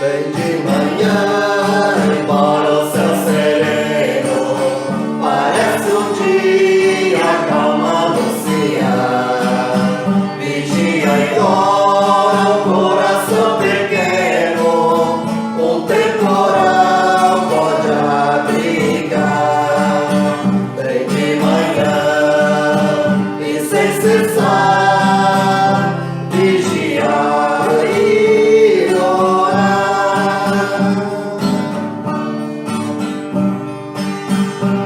Vem de manhã, embora o céu sereno parece um dia calma anunciar. Vigia e ora o coração pequeno, um temporal pode abrigar. Vem de manhã e sem cessar vigiar e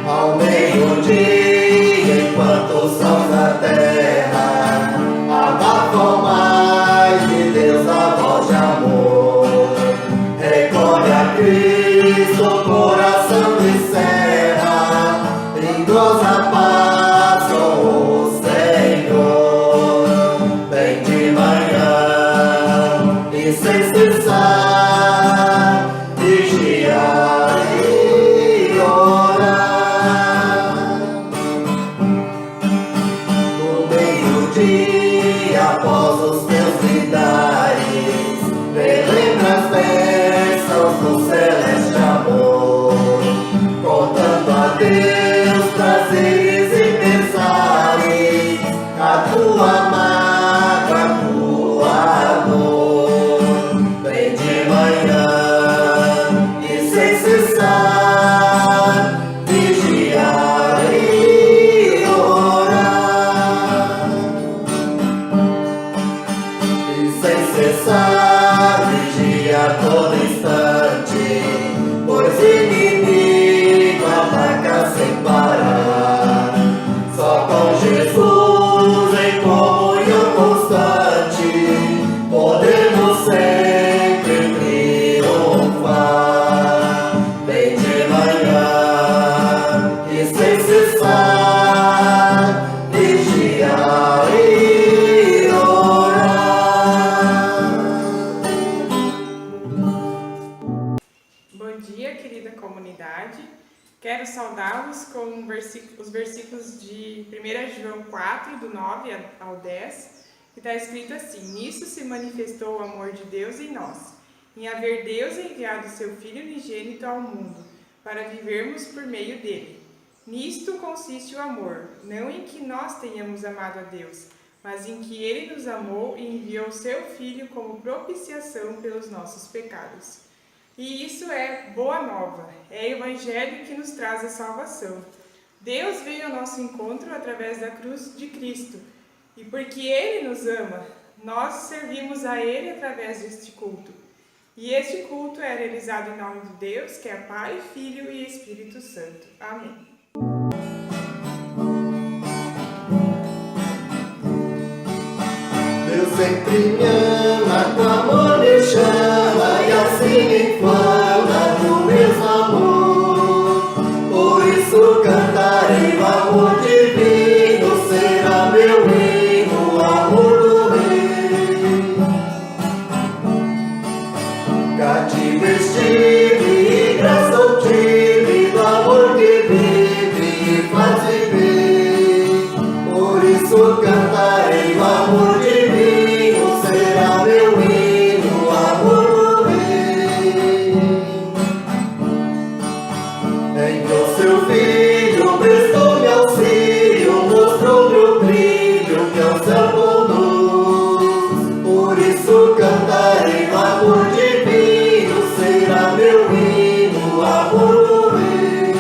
ao meio-dia, enquanto os sons da terra abafam mais de Deus a voz de amor, recorre a Cristo, o coração de serra, em goza paz com o Senhor. Vem de manhã e sem cessar vigiar e após os teus lidares, relembra as bênçãos do celeste amor, contando a Deus prazeres e pesares, a tua mágoa, a tua dor. Vem de manhã e sem cessar vigiar e sem cessar, vigia a todo instante, pois inimigo ataca sem parar. Só com Jesus em comunhão constante podemos sempre triunfar. Vem de manhã e sem cessar vigiar e querida comunidade, quero saudá-los com os versículos de 1 João 4, do 9 ao 10, que está escrito assim: nisso se manifestou o amor de Deus em nós, em haver Deus enviado seu Filho unigênito ao mundo, para vivermos por meio dele. Nisto consiste o amor, não em que nós tenhamos amado a Deus, mas em que ele nos amou e enviou seu Filho como propiciação pelos nossos pecados. E isso é boa nova, é o Evangelho que nos traz a salvação. Deus veio ao nosso encontro através da cruz de Cristo, e porque Ele nos ama, nós servimos a Ele através deste culto. E este culto é realizado em nome de Deus, que é Pai, Filho e Espírito Santo. Amém. Deus sempre me ama, com amor me chama, e assim me inflama do mesmo amor. Por isso cantarei o amor divino, será meu hino, o amor do Rei. Cativo estive e graça obtive do amor que vive e faz viver. Por isso cantarei o amor divino, será meu hino, o amor do Rei. Enviou seu Filho, prestou-me auxílio, mostrou-me o brilho que ao céu conduz. Por isso cantarei o amor divino, será meu hino, o amor do Rei.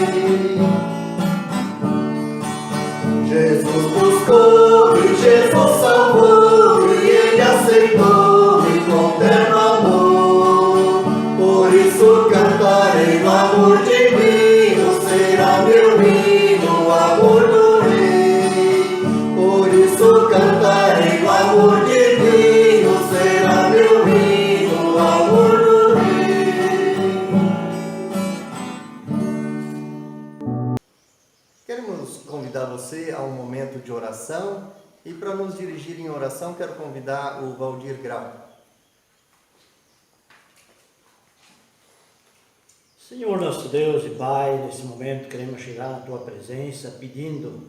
Jesus buscou e Jesus salvou, e Ele aceitou-me com terno amor. Por isso cantarei o amor divino, será meu hino, o amor do Rei. Por isso cantarei o amor divino, será meu hino, o amor do Rei. Queremos convidar você a um momento de oração, e para nos dirigir em oração quero convidar o Valdir Grau. Senhor nosso Deus e Pai, nesse momento queremos chegar na Tua presença pedindo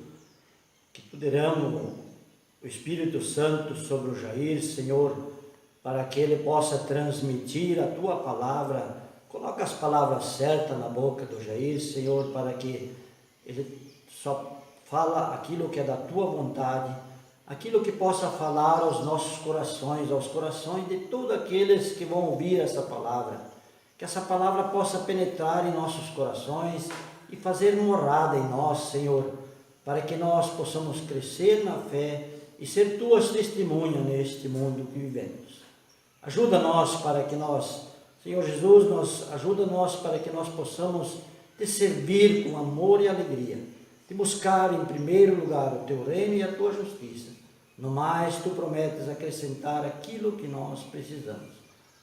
que Tu derrame o Espírito Santo sobre o Jair, Senhor, para que ele possa transmitir a tua palavra. Coloca as palavras certas na boca do Jair, Senhor, para que ele só fala aquilo que é da tua vontade, aquilo que possa falar aos nossos corações, aos corações de todos aqueles que vão ouvir essa palavra. Que essa palavra possa penetrar em nossos corações e fazer morada em nós, Senhor, para que nós possamos crescer na fé e ser tuas testemunhas neste mundo que vivemos. Ajuda-nos para que nós, Senhor Jesus, ajuda-nos para que nós possamos te servir com amor e alegria, te buscar em primeiro lugar o teu reino e a tua justiça. No mais, tu prometes acrescentar aquilo que nós precisamos.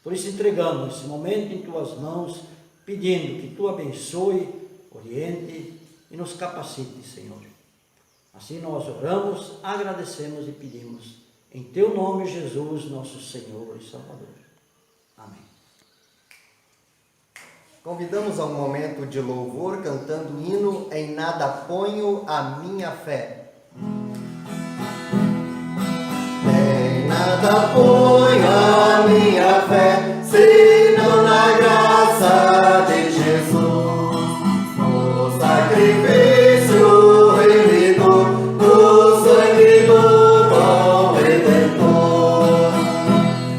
Por isso entregamos esse momento em tuas mãos, pedindo que tu abençoe, oriente e nos capacite, Senhor. Assim nós oramos, agradecemos e pedimos em teu nome, Jesus, nosso Senhor e Salvador. Amém. Convidamos a um momento de louvor, cantando o hino Em Nada Ponho a Minha Fé. Em nada ponho a minha fé, senão na graça de Jesus. O sacrifício remidor do sangue do pão redentor.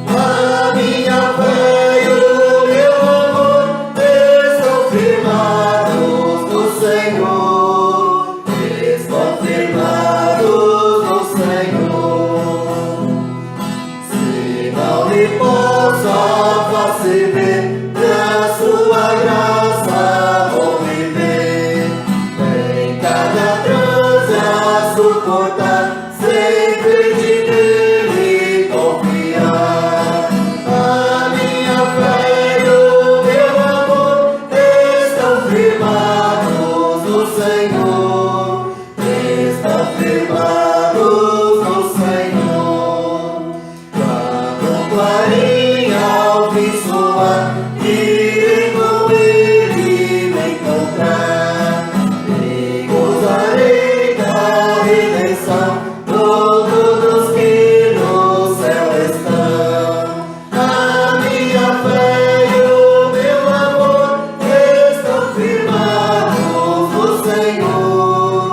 A minha fé e o meu amor estão firmados no Senhor, estão firmados no Senhor. Se não lhe posso a face ver, na sua graça vou viver. Em cada transe a suportar, sempre de nele confiar. A minha fé e o meu amor estão firmados no Senhor, estão firmados no Senhor. Quando o clarim ao fim soar, irei com ele me encontrar, e gozarei da redenção com todos que no céu estão. A minha fé e o meu amor estão firmados no Senhor,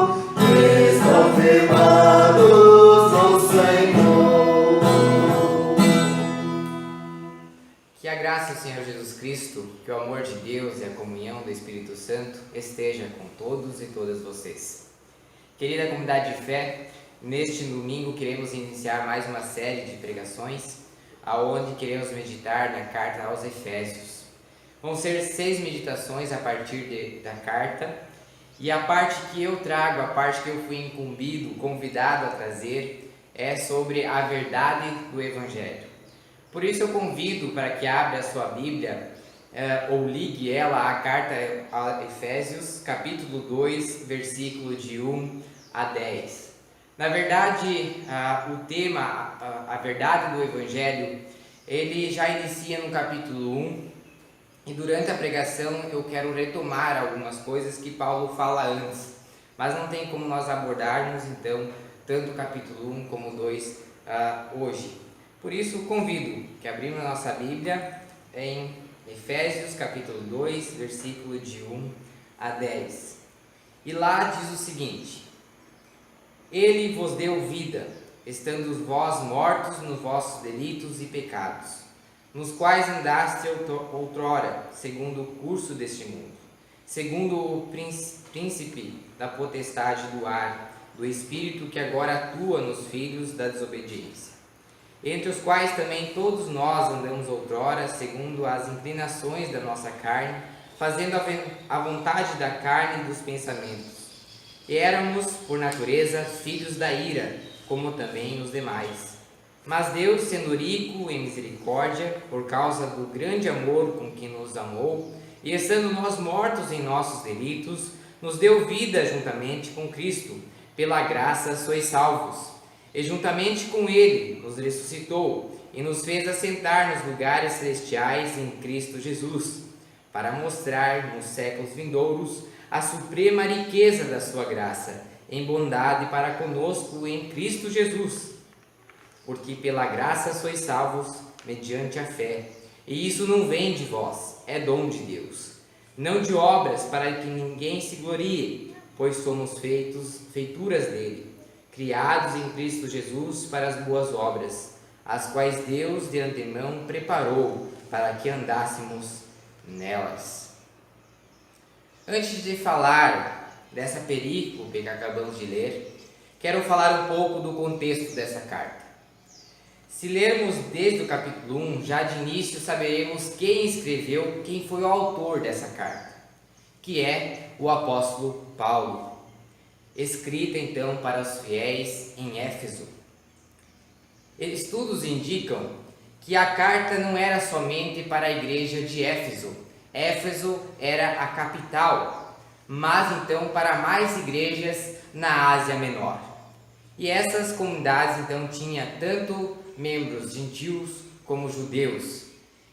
estão firmados no Senhor. Que a graça do Senhor Jesus Cristo, que o amor de Deus e a comunhão do Espírito Santo esteja com todos e todas vocês. Querida comunidade de fé, neste domingo queremos iniciar mais uma série de pregações, aonde queremos meditar na carta aos Efésios. Vão ser 6 meditações a partir da carta, e a parte que eu trago, a parte que eu fui incumbido, convidado a trazer, é sobre a verdade do Evangelho. Por isso eu convido para que abra a sua Bíblia ou ligue ela à carta a Efésios, capítulo 2, versículo de 1 a 10. Na verdade, o tema, a verdade do Evangelho, ele já inicia no capítulo 1, e durante a pregação eu quero retomar algumas coisas que Paulo fala antes, mas não tem como nós abordarmos então tanto o capítulo 1 como o 2 hoje. Por isso convido que abrimos a nossa Bíblia em Efésios capítulo 2, versículo de 1 a 10. E lá diz o seguinte: Ele vos deu vida, estando vós mortos nos vossos delitos e pecados, nos quais andaste outrora, segundo o curso deste mundo, segundo o príncipe da potestade do ar, do espírito que agora atua nos filhos da desobediência, entre os quais também todos nós andamos outrora, segundo as inclinações da nossa carne, fazendo a vontade da carne e dos pensamentos. E éramos, por natureza, filhos da ira, como também os demais. Mas Deus, sendo rico em misericórdia, por causa do grande amor com que nos amou, e estando nós mortos em nossos delitos, nos deu vida juntamente com Cristo. Pela graça sois salvos. E juntamente com Ele nos ressuscitou e nos fez assentar nos lugares celestiais em Cristo Jesus, para mostrar nos séculos vindouros a suprema riqueza da sua graça, em bondade para conosco em Cristo Jesus. Porque pela graça sois salvos, mediante a fé. E isso não vem de vós, é dom de Deus. Não de obras, para que ninguém se glorie, pois somos feituras dele, criados em Cristo Jesus para as boas obras, as quais Deus de antemão preparou para que andássemos nelas. Antes de falar dessa perícope que acabamos de ler, quero falar um pouco do contexto dessa carta. Se lermos desde o capítulo 1, já de início saberemos quem escreveu, quem foi o autor dessa carta, que é o apóstolo Paulo, escrita então para os fiéis em Éfeso. Estudos indicam que a carta não era somente para a igreja de Éfeso. Éfeso era a capital, mas então para mais igrejas na Ásia Menor. E essas comunidades então tinham tanto membros gentios como judeus.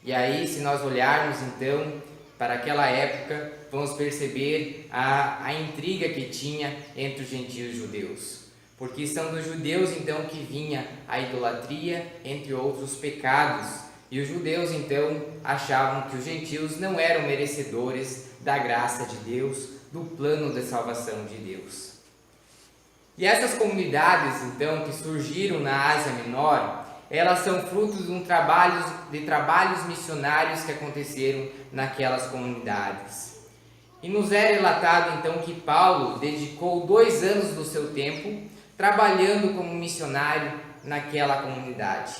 E aí, se nós olharmos então para aquela época, vamos perceber a intriga que tinha entre os gentios e os judeus. Porque são dos judeus então que vinha a idolatria, entre outros pecados. E os judeus então achavam que os gentios não eram merecedores da graça de Deus, do plano de salvação de Deus. E essas comunidades então que surgiram na Ásia Menor, elas são frutos de trabalhos missionários que aconteceram naquelas comunidades. E nos é relatado então que Paulo dedicou 2 anos do seu tempo trabalhando como missionário naquela comunidade.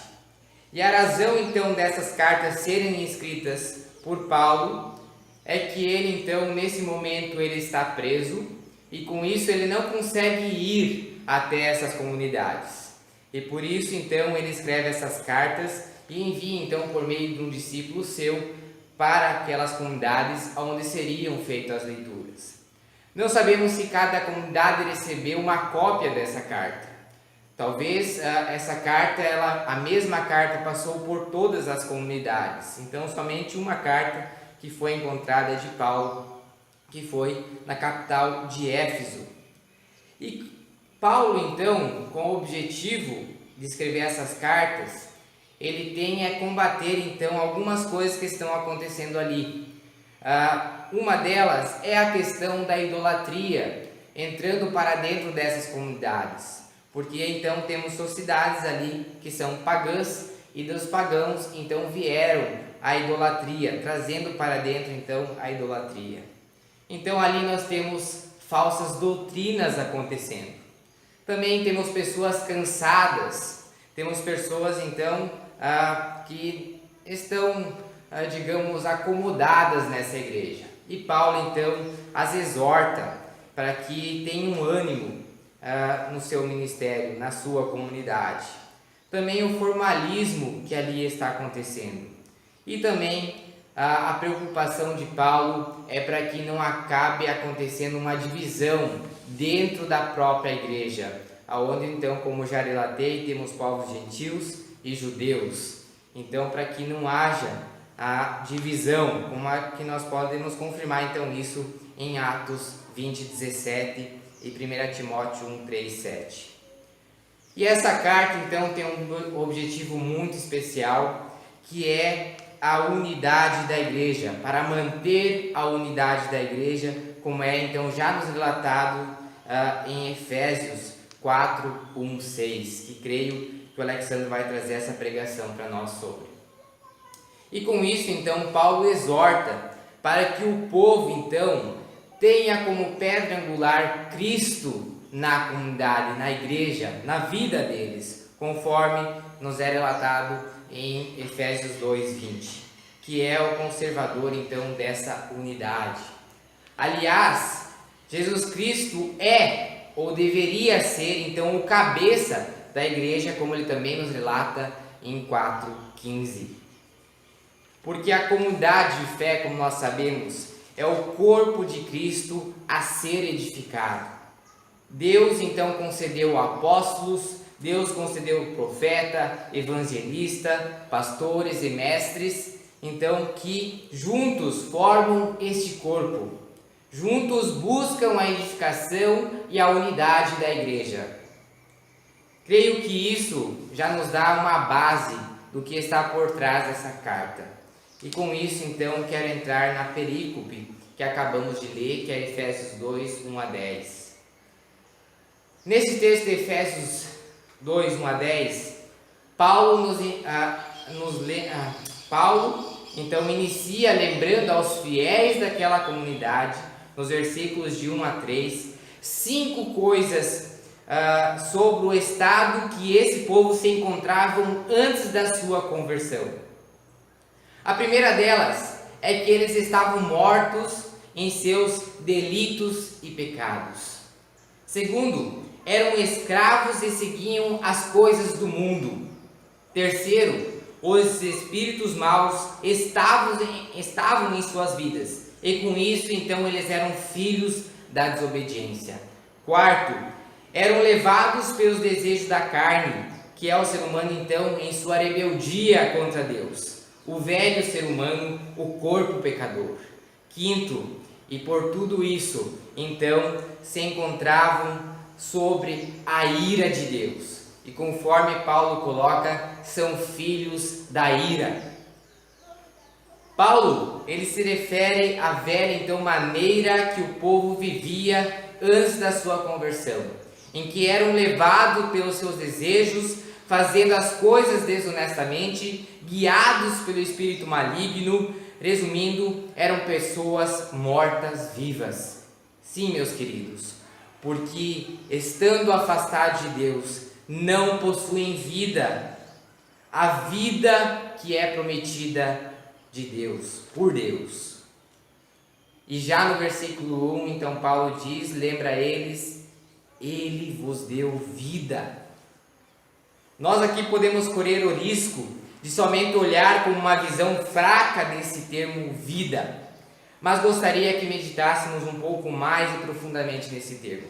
E a razão então dessas cartas serem escritas por Paulo é que ele então nesse momento ele está preso e com isso ele não consegue ir até essas comunidades. E por isso então ele escreve essas cartas e envia então por meio de um discípulo seu para aquelas comunidades onde seriam feitas as leituras. Não sabemos se cada comunidade recebeu uma cópia dessa carta. Talvez essa carta, a mesma carta passou por todas as comunidades. Então somente uma carta que foi encontrada de Paulo, que foi na capital de Éfeso. E Paulo então, com o objetivo de escrever essas cartas, ele tem combater então algumas coisas que estão acontecendo ali. Uma delas é a questão da idolatria, entrando para dentro dessas comunidades, porque então temos sociedades ali que são pagãs e dos pagãos então vieram a idolatria, trazendo para dentro então a idolatria. Então ali nós temos falsas doutrinas acontecendo. Também temos pessoas cansadas, temos pessoas então que estão, digamos, acomodadas nessa igreja. E Paulo então as exorta para que tenham ânimo no seu ministério, na sua comunidade. Também o formalismo que ali está acontecendo. E também a preocupação de Paulo é para que não acabe acontecendo uma divisão dentro da própria igreja, aonde então, como já relatei, temos povos gentios e judeus. Então, para que não haja a divisão, como a que nós podemos confirmar então isso em Atos 20:17 e 1 Timóteo 1:3-7. E essa carta então tem um objetivo muito especial, que é a unidade da igreja, para manter a unidade da igreja, como é então já nos relatado em Efésios 4:1-6, que creio que o Alexandre vai trazer essa pregação para nós sobre. E com isso então Paulo exorta para que o povo então tenha como pedra angular Cristo na comunidade, na igreja, na vida deles, conforme nos é relatado em Efésios 2:20, que é o conservador então dessa unidade. Aliás, Jesus Cristo é ou deveria ser então o cabeça da igreja, como ele também nos relata em 4:15. Porque a comunidade de fé, como nós sabemos, é o corpo de Cristo a ser edificado. Deus então concedeu apóstolos, Deus concedeu profeta, evangelista, pastores e mestres, então que juntos formam este corpo, juntos buscam a edificação e a unidade da igreja. Creio que isso já nos dá uma base do que está por trás dessa carta. E com isso, então, quero entrar na perícope que acabamos de ler, que é Efésios 2, 1 a 10. Nesse texto de Efésios 2, 1 a 10, Paulo então inicia lembrando aos fiéis daquela comunidade, nos versículos de 1 a 3, 5 coisas sobre o estado que esse povo se encontravam antes da sua conversão. A primeira delas é que eles estavam mortos em seus delitos e pecados. Segundo, eram escravos e seguiam as coisas do mundo. Terceiro, os espíritos maus estavam em suas vidas, e com isso então eles eram filhos da desobediência. Quarto, eram levados pelos desejos da carne, que é o ser humano então em sua rebeldia contra Deus, o velho ser humano, o corpo pecador. Quinto, e por tudo isso então se encontravam sobre a ira de Deus, e conforme Paulo coloca, são filhos da ira. Paulo, ele se refere à velha então maneira que o povo vivia antes da sua conversão, em que eram levados pelos seus desejos, fazendo as coisas desonestamente, guiados pelo espírito maligno. Resumindo, eram pessoas mortas vivas. Sim, meus queridos, porque estando afastados de Deus, não possuem vida, a vida que é prometida de Deus, por Deus. E já no versículo 1, então Paulo diz, lembra eles, ele vos deu vida. Nós aqui podemos correr o risco de somente olhar com uma visão fraca desse termo vida, mas gostaria que meditássemos um pouco mais e profundamente nesse termo.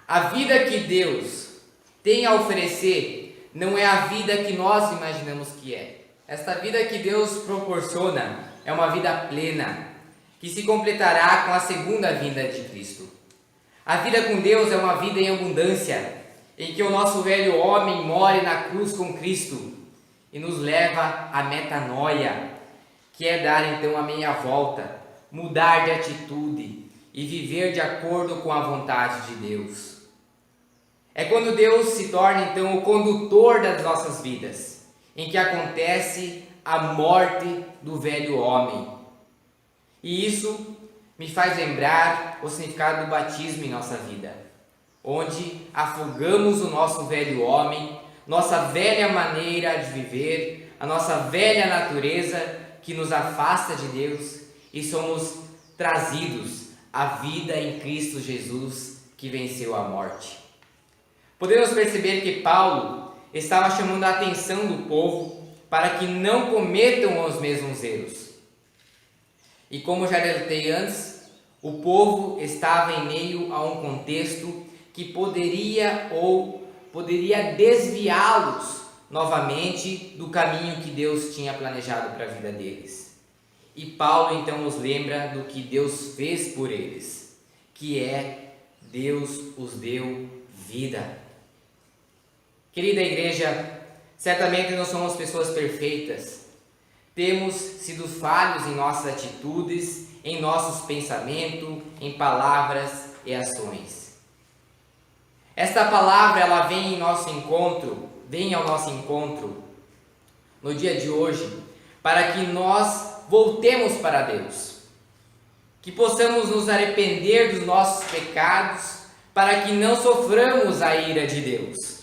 A vida que Deus tem a oferecer não é a vida que nós imaginamos que é. Esta vida que Deus proporciona é uma vida plena, que se completará com a segunda vinda de Cristo. A vida com Deus é uma vida em abundância, em que o nosso velho homem morre na cruz com Cristo e nos leva à metanoia, que é dar então a meia volta, mudar de atitude e viver de acordo com a vontade de Deus. É quando Deus se torna então o condutor das nossas vidas, em que acontece a morte do velho homem. E isso me faz lembrar o significado do batismo em nossa vida, onde afogamos o nosso velho homem, nossa velha maneira de viver, a nossa velha natureza que nos afasta de Deus, e somos trazidos à vida em Cristo Jesus, que venceu a morte. Podemos perceber que Paulo estava chamando a atenção do povo para que não cometam os mesmos erros. E como já relatei antes, o povo estava em meio a um contexto que poderia desviá-los novamente do caminho que Deus tinha planejado para a vida deles. E Paulo então nos lembra do que Deus fez por eles, que é Deus os deu vida. Querida igreja, certamente não somos pessoas perfeitas. Temos sido falhos em nossas atitudes, em nossos pensamentos, em palavras e ações. Esta palavra ela vem ao nosso encontro no dia de hoje, para que nós voltemos para Deus, que possamos nos arrepender dos nossos pecados, para que não soframos a ira de Deus.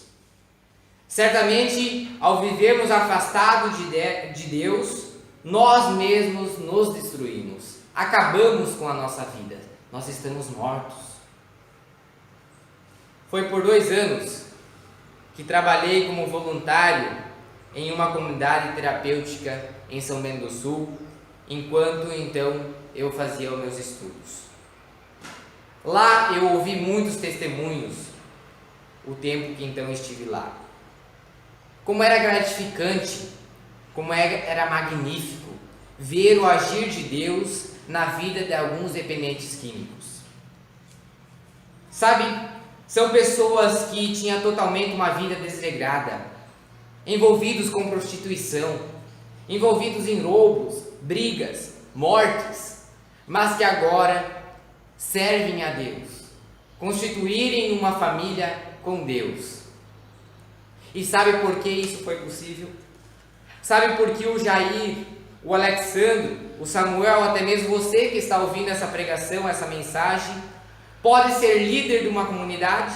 Certamente, ao vivermos afastados de Deus, nós mesmos nos destruímos, acabamos com a nossa vida, nós estamos mortos. Foi por 2 anos que trabalhei como voluntário em uma comunidade terapêutica em São Bento do Sul, enquanto então eu fazia os meus estudos. Lá eu ouvi muitos testemunhos, o tempo que então estive lá. Como era gratificante, como era magnífico ver o agir de Deus na vida de alguns dependentes químicos. Sabe, são pessoas que tinham totalmente uma vida desregrada, envolvidos com prostituição, envolvidos em roubos, brigas, mortes, mas que agora servem a Deus, constituírem uma família com Deus. E sabe por que isso foi possível? Sabe por que o Jair, o Alexandre, o Samuel, até mesmo você que está ouvindo essa pregação, essa mensagem, pode ser líder de uma comunidade?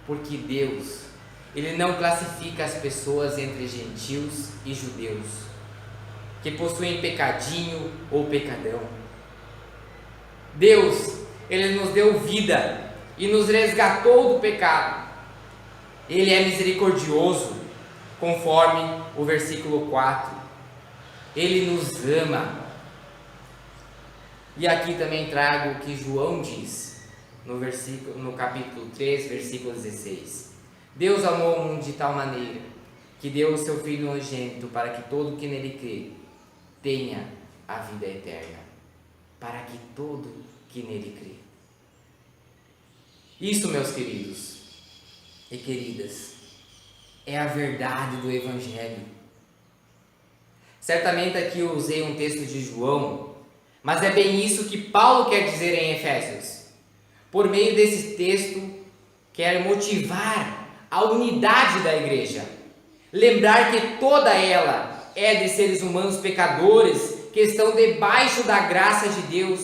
Porque Deus, Ele não classifica as pessoas entre gentios e judeus, que possuem pecadinho ou pecadão. Deus, Ele nos deu vida e nos resgatou do pecado. Ele é misericordioso, conforme o versículo 4. Ele nos ama. E aqui também trago o que João diz no capítulo 3, versículo 16. Deus amou o mundo de tal maneira que deu o seu Filho unigênito para que todo que nele crê tenha a vida eterna. Para que todo que nele crê. Isso, meus queridos e queridas, é a verdade do Evangelho. Certamente aqui eu usei um texto de João, mas é bem isso que Paulo quer dizer em Efésios. Por meio desse texto, quer motivar a unidade da igreja. Lembrar que toda ela é de seres humanos pecadores que estão debaixo da graça de Deus.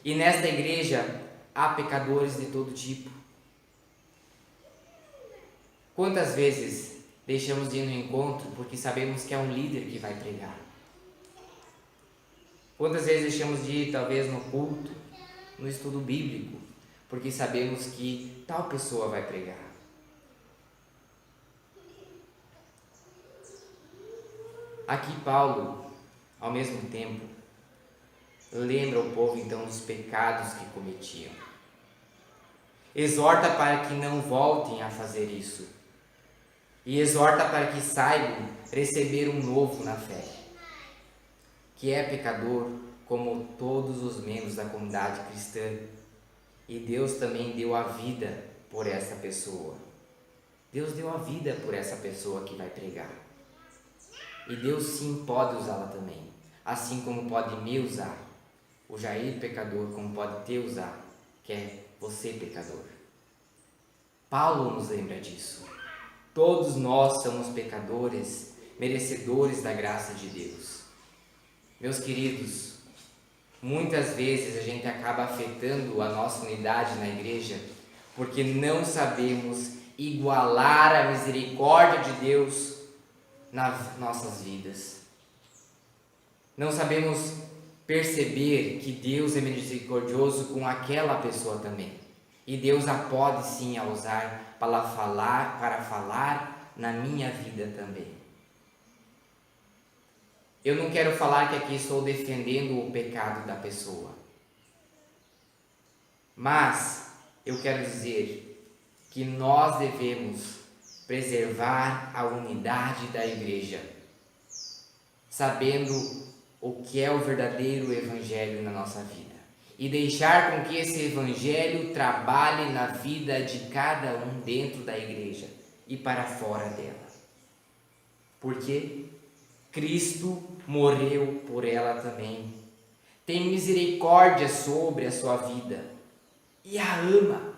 E nesta igreja há pecadores de todo tipo. Quantas vezes deixamos de ir no encontro porque sabemos que é um líder que vai pregar? Quantas vezes deixamos de ir talvez no culto, no estudo bíblico, porque sabemos que tal pessoa vai pregar? Aqui Paulo, ao mesmo tempo, lembra o povo então dos pecados que cometiam. Exorta para que não voltem a fazer isso. E exorta para que saibam receber um novo na fé, que é pecador como todos os membros da comunidade cristã. E Deus também deu a vida por essa pessoa. Deus deu a vida por essa pessoa que vai pregar. E Deus sim pode usá-la também, assim como pode me usar. O Jair pecador, como pode te usar, que é você pecador. Paulo nos lembra disso. Todos nós somos pecadores, merecedores da graça de Deus. Meus queridos, muitas vezes a gente acaba afetando a nossa unidade na igreja porque não sabemos igualar a misericórdia de Deus nas nossas vidas. Não sabemos perceber que Deus é misericordioso com aquela pessoa também. E Deus a pode sim a usar para falar na minha vida também. Eu não quero falar que aqui estou defendendo o pecado da pessoa. Mas eu quero dizer que nós devemos preservar a unidade da igreja, sabendo o que é o verdadeiro evangelho na nossa vida. E deixar com que esse evangelho trabalhe na vida de cada um dentro da igreja e para fora dela. Porque Cristo morreu por ela também. Tem misericórdia sobre a sua vida. E a ama.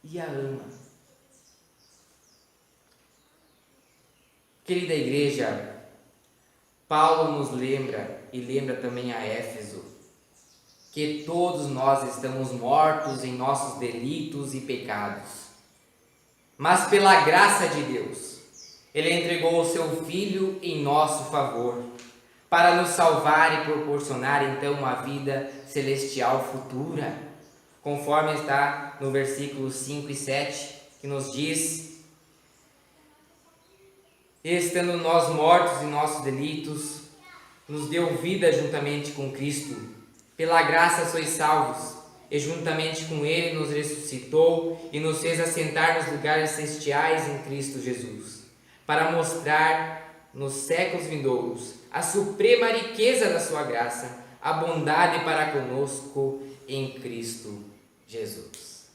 E a ama. Querida igreja, Paulo nos lembra e lembra também a Éfeso que todos nós estamos mortos em nossos delitos e pecados. Mas pela graça de Deus, Ele entregou o seu Filho em nosso favor, para nos salvar e proporcionar então uma vida celestial futura, conforme está no versículos 5 e 7, que nos diz: estando nós mortos em nossos delitos, nos deu vida juntamente com Cristo. Pela graça sois salvos, e juntamente com Ele nos ressuscitou e nos fez assentar nos lugares celestiais em Cristo Jesus, para mostrar nos séculos vindouros a suprema riqueza da sua graça, a bondade para conosco em Cristo Jesus.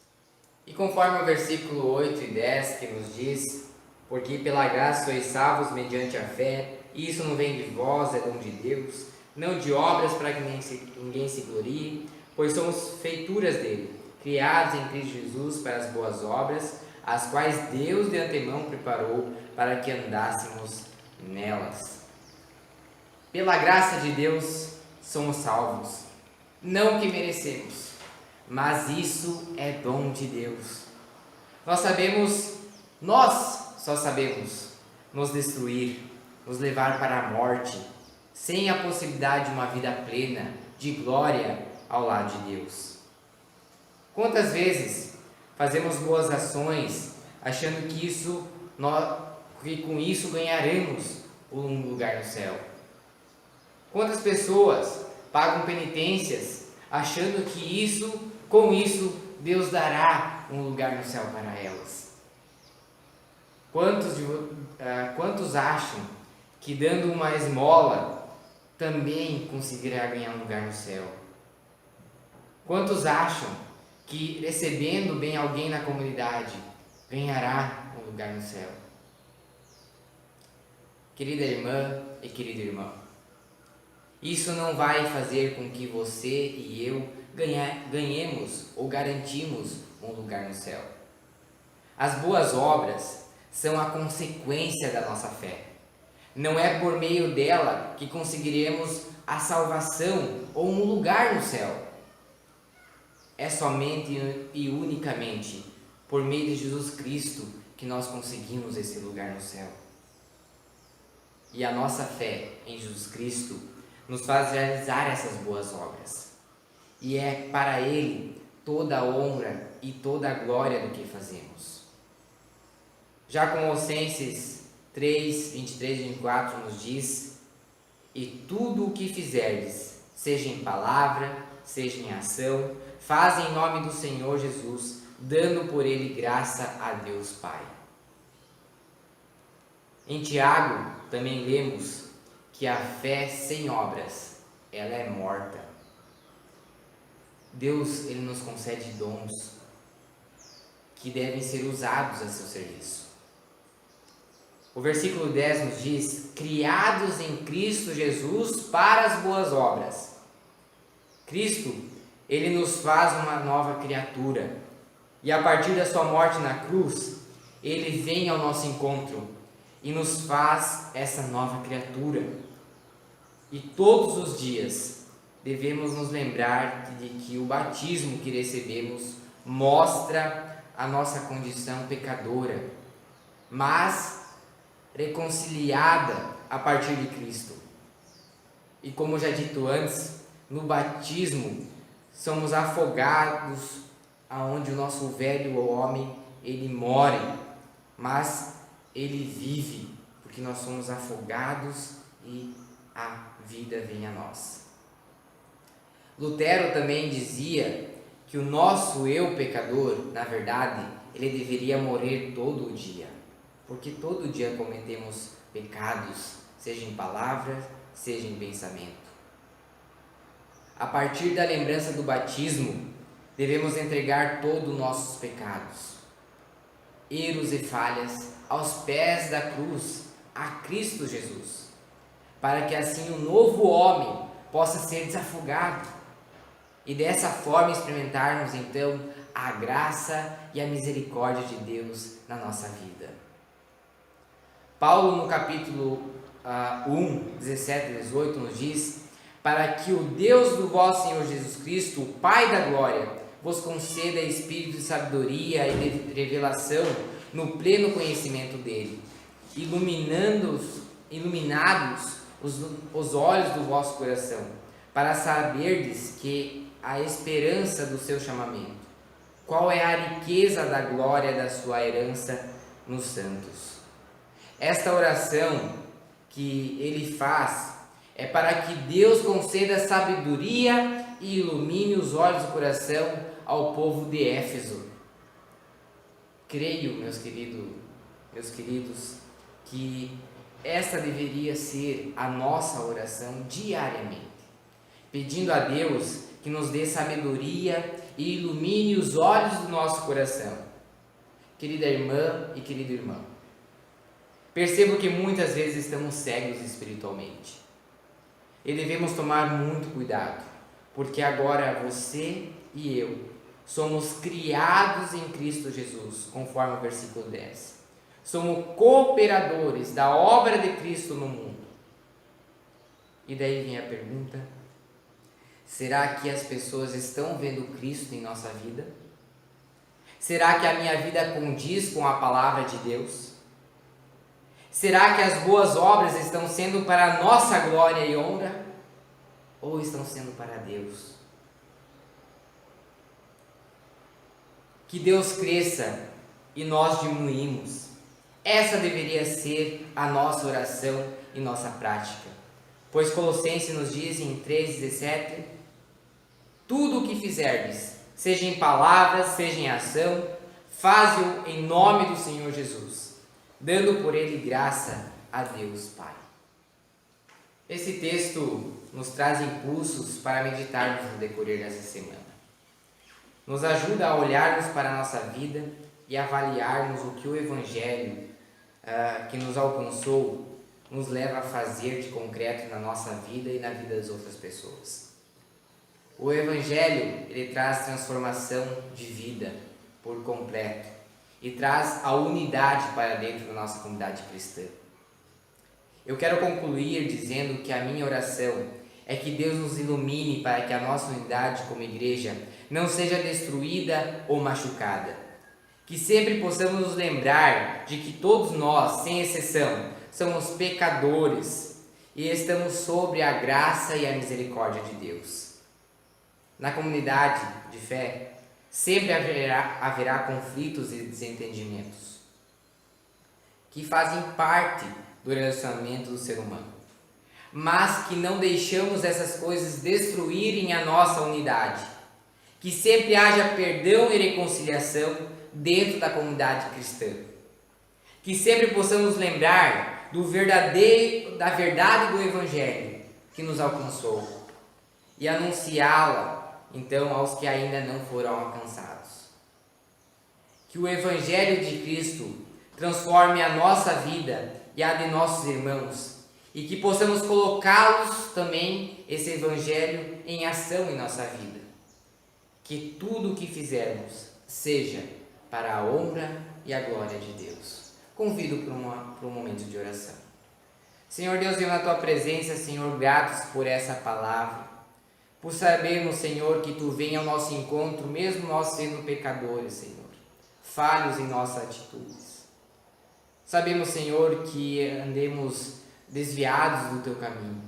E conforme o versículo 8 e 10 que nos diz: Porque pela graça sois salvos mediante a fé, e isso não vem de vós, é dom de Deus, não de obras para que ninguém se glorie, pois somos feituras dele, criados em Cristo Jesus para as boas obras, as quais Deus de antemão preparou para que andássemos nelas. Pela graça de Deus somos salvos, não que merecemos, mas isso é dom de Deus. Nós só sabemos nos destruir, nos levar para a morte, sem a possibilidade de uma vida plena, de glória ao lado de Deus. Quantas vezes fazemos boas ações, achando que com isso ganharemos um lugar no céu? Quantas pessoas pagam penitências, achando que com isso Deus dará um lugar no céu para elas? Quantos acham que dando uma esmola também conseguirá ganhar um lugar no céu? Quantos acham que recebendo bem alguém na comunidade ganhará um lugar no céu? Querida irmã e querido irmão, isso não vai fazer com que você e eu ganhemos ou garantimos um lugar no céu. As boas obras são a consequência da nossa fé. Não é por meio dela que conseguiremos a salvação ou um lugar no céu. É somente e unicamente por meio de Jesus Cristo que nós conseguimos esse lugar no céu. E a nossa fé em Jesus Cristo nos faz realizar essas boas obras. E é para Ele toda a honra e toda a glória do que fazemos. Já Colossenses 3, 23 e 24 nos diz: e tudo o que fizerdes, seja em palavra, seja em ação, fazem em nome do Senhor Jesus, dando por Ele graça a Deus Pai. Em Tiago também lemos que a fé sem obras, ela é morta. Deus, Ele nos concede dons que devem ser usados a seu serviço. O versículo 10 nos diz: criados em Cristo Jesus para as boas obras. Cristo, Ele nos faz uma nova criatura, e a partir da sua morte na cruz, Ele vem ao nosso encontro e nos faz essa nova criatura. E todos os dias devemos nos lembrar de que o batismo que recebemos mostra a nossa condição pecadora, mas reconciliada a partir de Cristo. E como já dito antes, no batismo somos afogados aonde o nosso velho homem ele morre, mas ele vive, porque nós somos afogados e a vida vem a nós. Lutero também dizia que o nosso eu pecador, na verdade, ele deveria morrer todo dia, porque todo dia cometemos pecados, seja em palavras, seja em pensamento. A partir da lembrança do batismo, devemos entregar todos os nossos pecados, erros e falhas, aos pés da cruz, a Cristo Jesus, para que assim o novo homem possa ser desafogado e dessa forma experimentarmos então a graça e a misericórdia de Deus na nossa vida. Paulo, no capítulo 1, 17 e 18, nos diz: para que o Deus do vosso Senhor Jesus Cristo, o Pai da glória, vos conceda espírito de sabedoria e de revelação no pleno conhecimento dele, iluminados os olhos do vosso coração, para saberdes que a esperança do seu chamamento, qual é a riqueza da glória da sua herança nos santos. Esta oração que ele faz é para que Deus conceda sabedoria e ilumine os olhos do coração ao povo de Éfeso. Creio, meus queridos, que essa deveria ser a nossa oração diariamente, pedindo a Deus que nos dê sabedoria e ilumine os olhos do nosso coração. Querida irmã e querido irmão, Percebo que muitas vezes estamos cegos espiritualmente. E devemos tomar muito cuidado, porque agora você e eu somos criados em Cristo Jesus, conforme o versículo 10. Somos cooperadores da obra de Cristo no mundo. E daí vem a pergunta: será que as pessoas estão vendo Cristo em nossa vida? Será que a minha vida condiz com a palavra de Deus? Será que as boas obras estão sendo para a nossa glória e honra? Ou estão sendo para Deus? Que Deus cresça e nós diminuímos. Essa deveria ser a nossa oração e nossa prática. Pois Colossenses nos diz em 3,17: tudo o que fizerdes, seja em palavras, seja em ação, faze-o em nome do Senhor Jesus, dando por ele graça a Deus Pai. Esse texto nos traz impulsos para meditarmos no decorrer dessa semana. Nos ajuda a olharmos para a nossa vida e avaliarmos o que o Evangelho que nos alcançou nos leva a fazer de concreto na nossa vida e na vida das outras pessoas. O Evangelho, ele traz transformação de vida por completo e traz a unidade para dentro da nossa comunidade cristã. Eu quero concluir dizendo que a minha oração é que Deus nos ilumine para que a nossa unidade como igreja não seja destruída ou machucada. Que sempre possamos nos lembrar de que todos nós, sem exceção, somos pecadores e estamos sob a graça e a misericórdia de Deus. Na comunidade de fé, sempre haverá conflitos e desentendimentos que fazem parte do relacionamento do ser humano, mas que não deixamos essas coisas destruírem a nossa unidade. Que sempre haja perdão e reconciliação dentro da comunidade cristã. Que sempre possamos lembrar da verdade do Evangelho que nos alcançou e anunciá-la, então, aos que ainda não foram alcançados. Que o Evangelho de Cristo transforme a nossa vida e a de nossos irmãos e que possamos colocá-los também, esse Evangelho, em ação em nossa vida. Que tudo o que fizermos seja para a honra e a glória de Deus. Convido para um momento de oração. Senhor Deus, eu na Tua presença, Senhor, gratos por essa palavra, por sabermos, Senhor, que Tu vem ao nosso encontro, mesmo nós sendo pecadores, Senhor, falhos em nossas atitudes. Sabemos, Senhor, que andemos desviados do Teu caminho,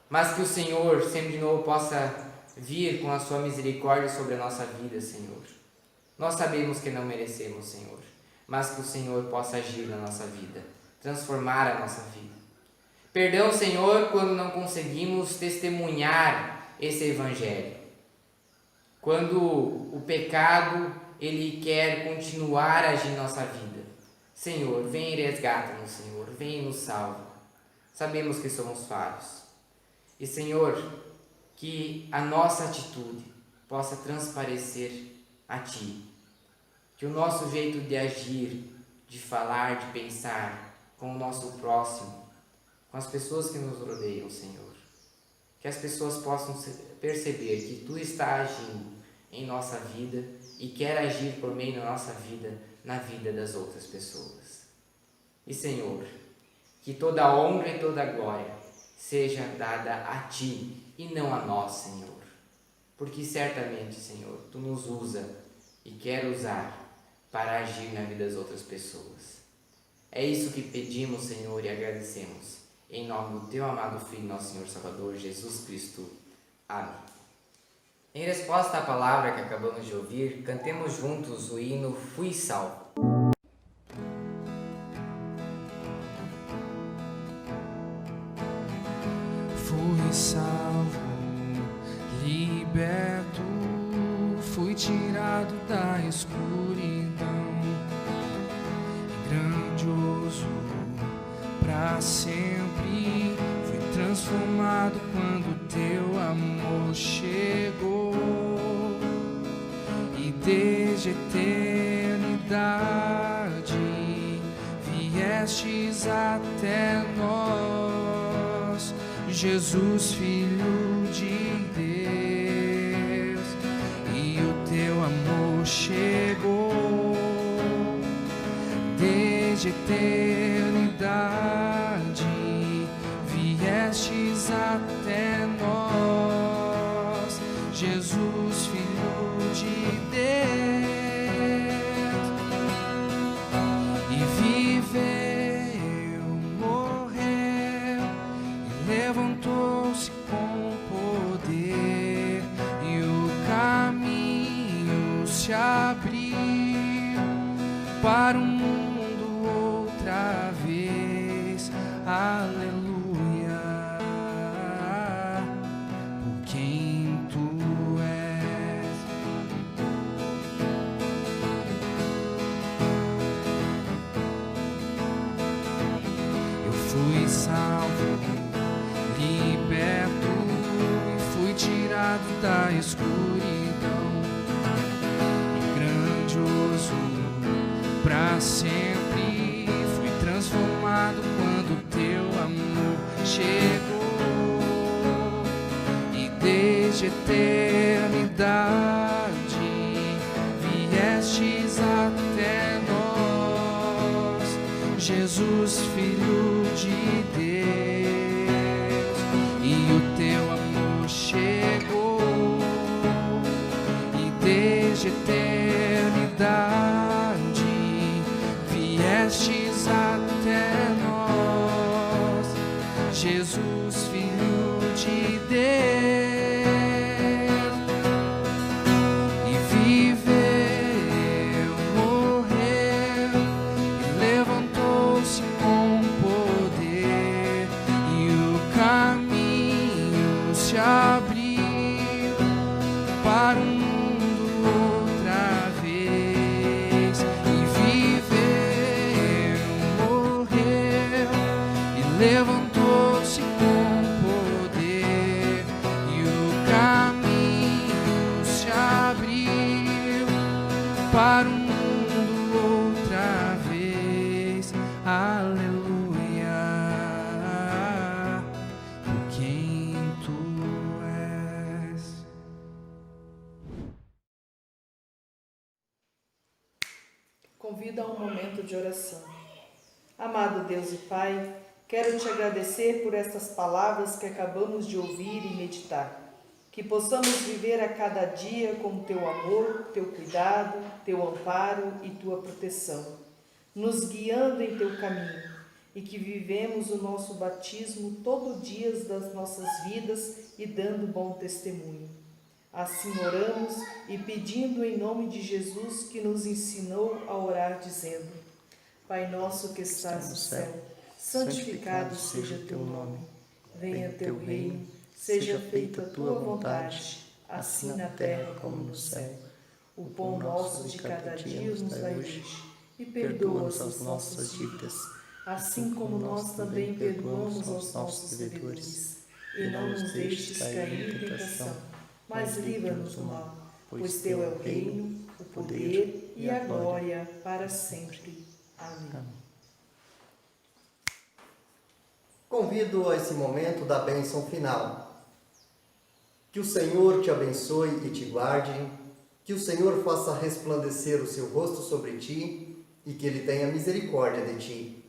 mas que o Senhor sempre de novo possa vir com a Sua misericórdia sobre a nossa vida, Senhor. Nós sabemos que não merecemos, Senhor, mas que o Senhor possa agir na nossa vida, transformar a nossa vida. Perdão, Senhor, quando não conseguimos testemunhar esse Evangelho. Quando o pecado, ele quer continuar a agir em nossa vida. Senhor, vem e resgata-nos, Senhor, vem e nos salva. Sabemos que somos falhos. E, Senhor, que a nossa atitude possa transparecer a Ti. Que o nosso jeito de agir, de falar, de pensar com o nosso próximo, com as pessoas que nos rodeiam, Senhor, que as pessoas possam perceber que Tu está agindo em nossa vida e quer agir por meio da nossa vida, na vida das outras pessoas. E, Senhor, que toda a honra e toda a glória seja dada a Ti e não a nós, Senhor, porque certamente, Senhor, Tu nos usa e quer usar para agir na vida das outras pessoas. É isso que pedimos, Senhor, e agradecemos. Em nome do Teu amado Filho, nosso Senhor Salvador, Jesus Cristo. Amém. Em resposta à palavra que acabamos de ouvir, cantemos juntos o hino Fui Salvo. Fui salvo, liberto, fui tirado da escuridão, grandioso pra sempre, fui transformado quando Teu amor chegou, e desde a eternidade vier viestes até nós, Jesus, Filho de Deus, e o teu amor chegou desde a eternidade, viestes até nós, Jesus, Filho de Deus, e viveu, morreu, e levantou-se com poder, e o caminho se abriu para o mundo outra vez. Aleluia, por quem tu és. Eu fui salvo, liberto e fui tirado da escuridão, e grandioso pra sempre fui transformado quando teu amor chegou, e desde a eternidade viestes até nós, Jesus, Filho de Deus, e o teu amor chegou, e desde a eternidade viestes até nós, Jesus, Filho de Deus, e viveu, morreu, e levantou-se com poder, e o caminho se abriu para o mundo outra vez, e viveu, morreu, e levantou-se com poder, e o caminho se abriu para o mundo outra vez. Aleluia, por quem tu és. Convido a um momento de oração. Amado Deus e Pai, quero te agradecer por estas palavras que acabamos de ouvir e meditar. Que possamos viver a cada dia com teu amor, teu cuidado, teu amparo e tua proteção, nos guiando em teu caminho, e que vivemos o nosso batismo todo dia das nossas vidas e dando bom testemunho. Assim oramos e pedindo em nome de Jesus, que nos ensinou a orar dizendo: Pai nosso que estás no céu, santificado seja teu nome. Venha teu reino, seja feita a tua vontade, assim na terra como no céu. O pão nosso de cada dia nos dai hoje, e perdoa-nos as nossas dívidas, assim como nós também perdoamos aos nossos devedores. E não nos deixes cair em tentação, mas livra-nos do mal, pois teu é o reino, o poder e a glória para sempre. Amém. Convido a esse momento da bênção final. Que o Senhor te abençoe e te guarde, que o Senhor faça resplandecer o seu rosto sobre ti e que Ele tenha misericórdia de ti.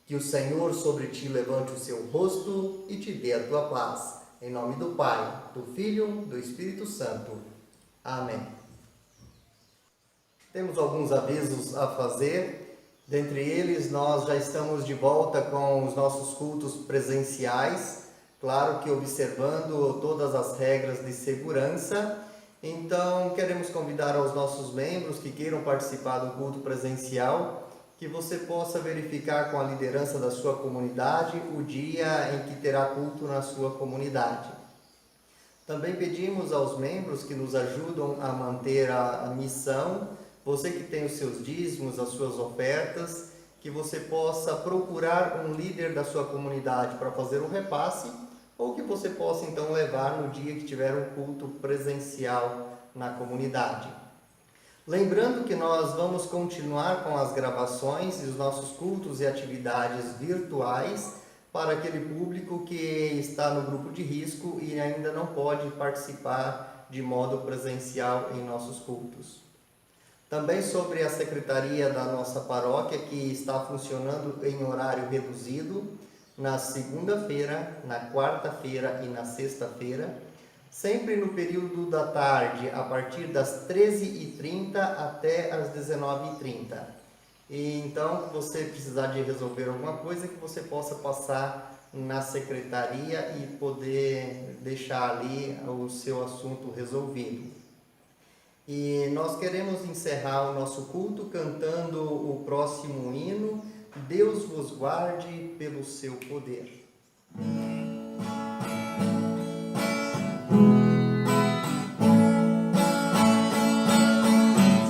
Que o Senhor sobre ti levante o seu rosto e te dê a tua paz. Em nome do Pai, do Filho, do Espírito Santo. Amém. Temos alguns avisos a fazer. Dentre eles, nós já estamos de volta com os nossos cultos presenciais, claro que observando todas as regras de segurança. Então, queremos convidar aos nossos membros que queiram participar do culto presencial, que você possa verificar com a liderança da sua comunidade o dia em que terá culto na sua comunidade. Também pedimos aos membros que nos ajudam a manter a missão, você que tem os seus dízimos, as suas ofertas, que você possa procurar um líder da sua comunidade para fazer o repasse, ou que você possa então levar no dia que tiver um culto presencial na comunidade. Lembrando que nós vamos continuar com as gravações e os nossos cultos e atividades virtuais para aquele público que está no grupo de risco e ainda não pode participar de modo presencial em nossos cultos. Também sobre a secretaria da nossa paróquia, que está funcionando em horário reduzido, na segunda-feira, na quarta-feira e na sexta-feira, sempre no período da tarde, a partir das 13h30 até as 19h30. E então, se você precisar de resolver alguma coisa, que você possa passar na secretaria e poder deixar ali o seu assunto resolvido. E nós queremos encerrar o nosso culto cantando o próximo hino, Deus vos guarde pelo seu poder.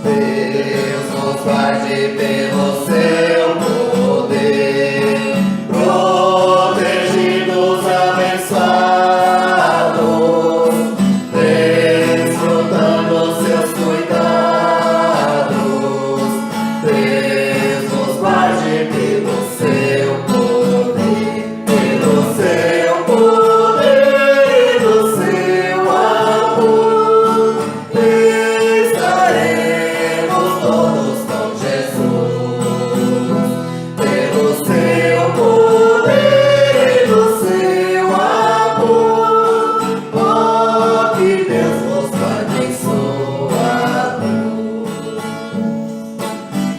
Deus nos guarde pelo seu poder, protegidos, abençoados, desfrutando seus cuidados. Deus nos guarde pelo seu poder, pelo seu poder e do seu amor. Estaremos todos com Jesus, pelo seu poder e do seu amor. Oh, que Deus nos guarde em sua luz.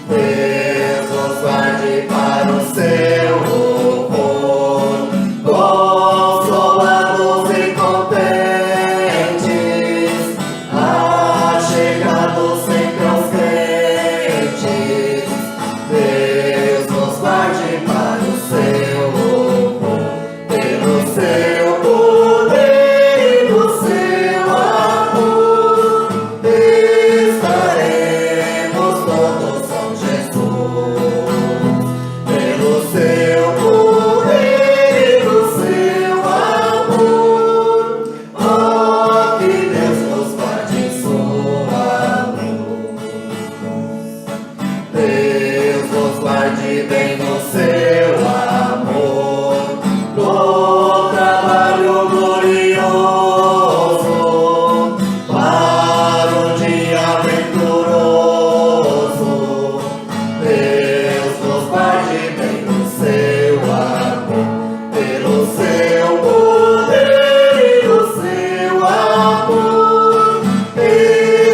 Deus nos guarde para o seu louvor, consolados e contentes, achegados sempre aos crentes. Deus nos guarde para o seu louvor, pelo seu poder e do seu amor. Estaremos todos com Jesus, pelo seu poder e do seu amor. Oh, que Deus nos guarde em sua luz. Deus nos guarde bem no seu amor, no trabalho glorioso, para um dia venturoso. Deus nos guarde bem no seu amor, pelo seu poder e do seu amor.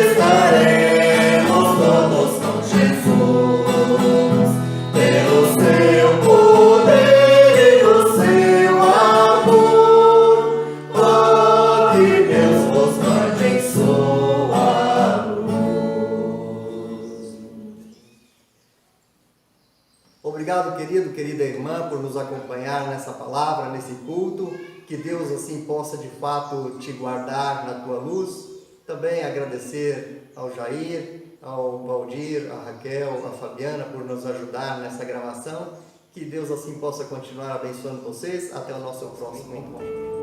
Estaremos todos com Jesus, pelo seu poder e do seu amor. Oh, que Deus nos guarde em sua luz. Obrigado, querida irmã, por nos acompanhar nessa palavra, nesse culto. Que Deus assim possa de fato te guardar na tua luz. Também agradecer ao Jair, ao Valdir, a Raquel, a Fabiana por nos ajudar nessa gravação. Que Deus assim possa continuar abençoando vocês. Até o nosso próximo encontro.